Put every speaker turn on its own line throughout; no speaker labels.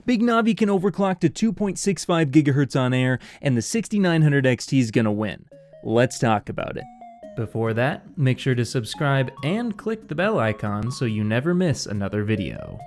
Big Navi can overclock to 2.65 GHz on air, and the 6900 XT is gonna win. Let's talk about it. Before that, make sure to subscribe and click the bell icon so you never miss another video.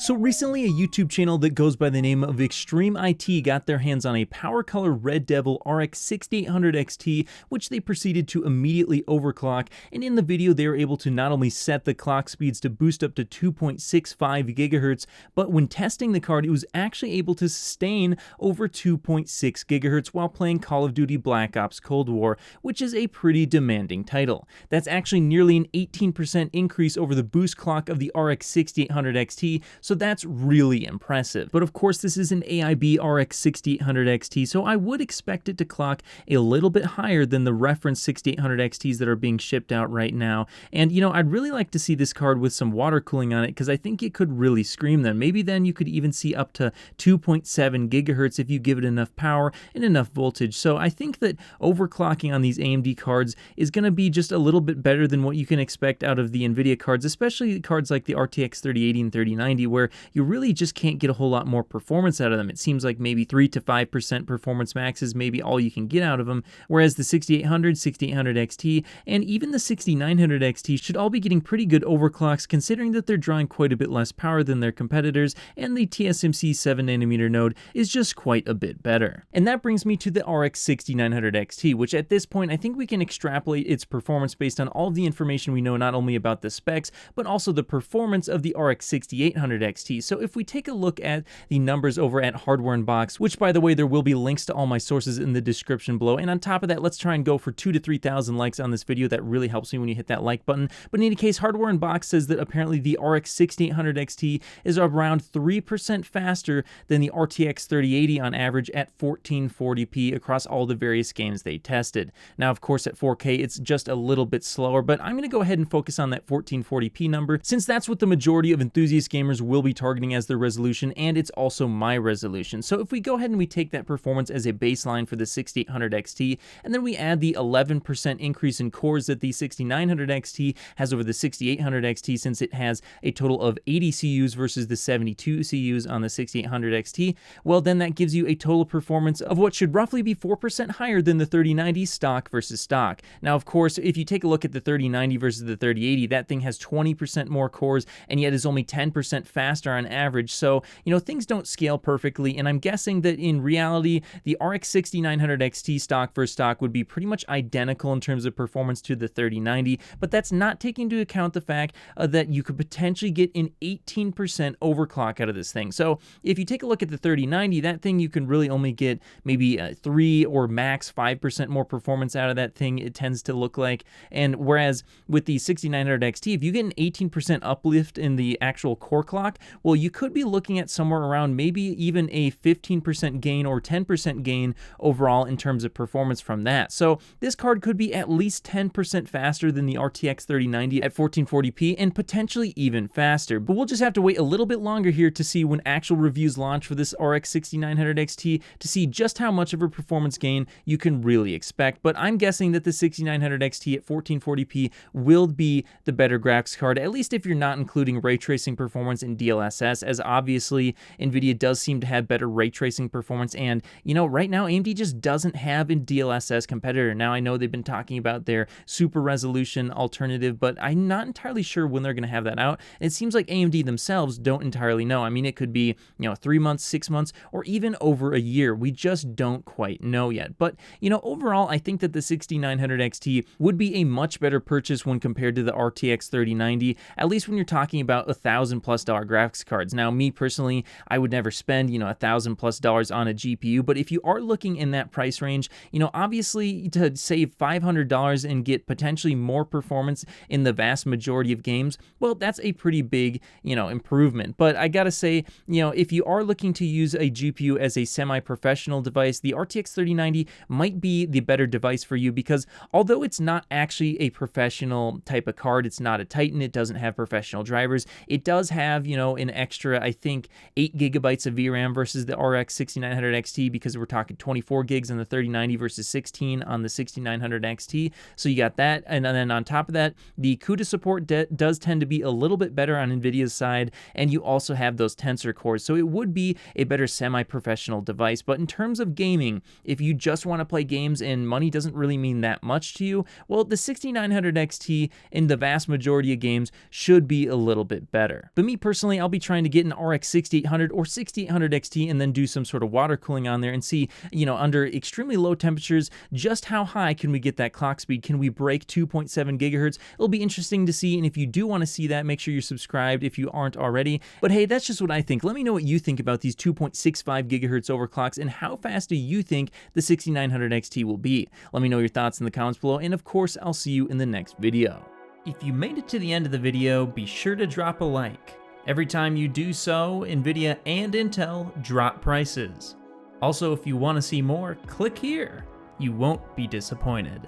So recently, a YouTube channel that goes by the name of Extreme IT got their hands on a PowerColor Red Devil RX 6800 XT, which they proceeded to immediately overclock, and in the video they were able to not only set the clock speeds to boost up to 2.65 GHz, but when testing the card it was actually able to sustain over 2.6 GHz while playing Call of Duty Black Ops Cold War, which is a pretty demanding title. That's actually nearly an 18% increase over the boost clock of the RX 6800 XT, so that's really impressive. But of course this is an AIB RX 6800 XT, so I would expect it to clock a little bit higher than the reference 6800 XTs that are being shipped out right now. And you know, I'd really like to see this card with some water cooling on it because I think it could really scream then. Maybe then you could even see up to 2.7 GHz if you give it enough power and enough voltage. So I think that overclocking on these AMD cards is going to be just a little bit better than what you can expect out of the NVIDIA cards, especially cards like the RTX 3080 and 3090 where you really just can't get a whole lot more performance out of them. It seems like maybe 3 to 5% performance max is maybe all you can get out of them, whereas the 6800, 6800 XT, and even the 6900 XT should all be getting pretty good overclocks considering that they're drawing quite a bit less power than their competitors, and the TSMC 7nm node is just quite a bit better. And that brings me to the RX 6900 XT, which at this point I think we can extrapolate its performance based on all of the information we know not only about the specs, but also the performance of the RX 6800 XT. So if we take a look at the numbers over at Hardware Unboxed, which by the way there will be links to all my sources in the description below, and on top of that let's try and go for 2,000 to 3,000 likes on this video. That really helps me when you hit that like button. But in any case, Hardware Unboxed says that apparently the RX 6800 XT is around 3% faster than the RTX 3080 on average at 1440p across all the various games they tested. Now of course at 4K it's just a little bit slower, but I'm going to go ahead and focus on that 1440p number since that's what the majority of enthusiast gamers will be targeting as their resolution, and it's also my resolution. So if we go ahead and we take that performance as a baseline for the 6800 XT, and then we add the 11% increase in cores that the 6900 XT has over the 6800 XT, since it has a total of 80 CUs versus the 72 CUs on the 6800 XT, well then that gives you a total performance of what should roughly be 4% higher than the 3090 stock versus stock. Now of course if you take a look at the 3090 versus the 3080, that thing has 20% more cores and yet is only 10% faster on average. So you know, things don't scale perfectly, and I'm guessing that in reality the RX 6900 XT stock versus stock would be pretty much identical in terms of performance to the 3090, but that's not taking into account the fact that you could potentially get an 18% overclock out of this thing. So if you take a look at the 3090, that thing you can really only get maybe 3 or max 5% more performance out of that thing, it tends to look like. And whereas with the 6900 XT, if you get an 18% uplift in the actual core clock, well you could be looking at somewhere around maybe even a 15% gain or 10% gain overall in terms of performance from that. So this card could be at least 10% faster than the RTX 3090 at 1440p and potentially even faster. But we'll just have to wait a little bit longer here to see when actual reviews launch for this RX 6900 XT to see just how much of a performance gain you can really expect. But I'm guessing that the 6900 XT at 1440p will be the better graphics card, at least if you're not including ray tracing performance in DLSS, as obviously NVIDIA does seem to have better ray tracing performance, and you know, right now AMD just doesn't have a DLSS competitor. Now I know they've been talking about their super resolution alternative, but I'm not entirely sure when they're going to have that out. And it seems like AMD themselves don't entirely know. I mean, it could be, you know, 3 months, 6 months, or even over a year. We just don't quite know yet. But you know, overall I think that the 6900 XT would be a much better purchase when compared to the RTX 3090, at least when you're talking about $1,000+ graphics cards. Now me personally, I would never spend, you know, $1,000+ on a GPU, but if you are looking in that price range, you know, obviously to save $500 and get potentially more performance in the vast majority of games, well, that's a pretty big, you know, improvement. But I gotta say, you know, if you are looking to use a GPU as a semi-professional device, the RTX 3090 might be the better device for you, because although it's not actually a professional type of card, it's not a Titan, it doesn't have professional drivers, it does have, you know, an extra, I think, 8 gigabytes of VRAM versus the RX 6900 XT, because we're talking 24 gigs on the 3090 versus 16 on the 6900 XT. So you got that. And then on top of that, the CUDA support does tend to be a little bit better on NVIDIA's side, and you also have those Tensor cores. So it would be a better semi-professional device. But in terms of gaming, if you just want to play games and money doesn't really mean that much to you, well, the 6900 XT in the vast majority of games should be a little bit better. But me personally, I'll be trying to get an RX 6800 or 6800 XT and then do some sort of water cooling on there and see, you know, under extremely low temperatures, just how high can we get that clock speed? Can we break 2.7 gigahertz? It'll be interesting to see, and if you do want to see that, make sure you're subscribed if you aren't already. But hey, that's just what I think. Let me know what you think about these 2.65 gigahertz overclocks, and how fast do you think the 6900 XT will be? Let me know your thoughts in the comments below, and of course, I'll see you in the next video. If you made it to the end of the video, be sure to drop a like. Every time you do so, NVIDIA and Intel drop prices. Also, if you want to see more, click here. You won't be disappointed.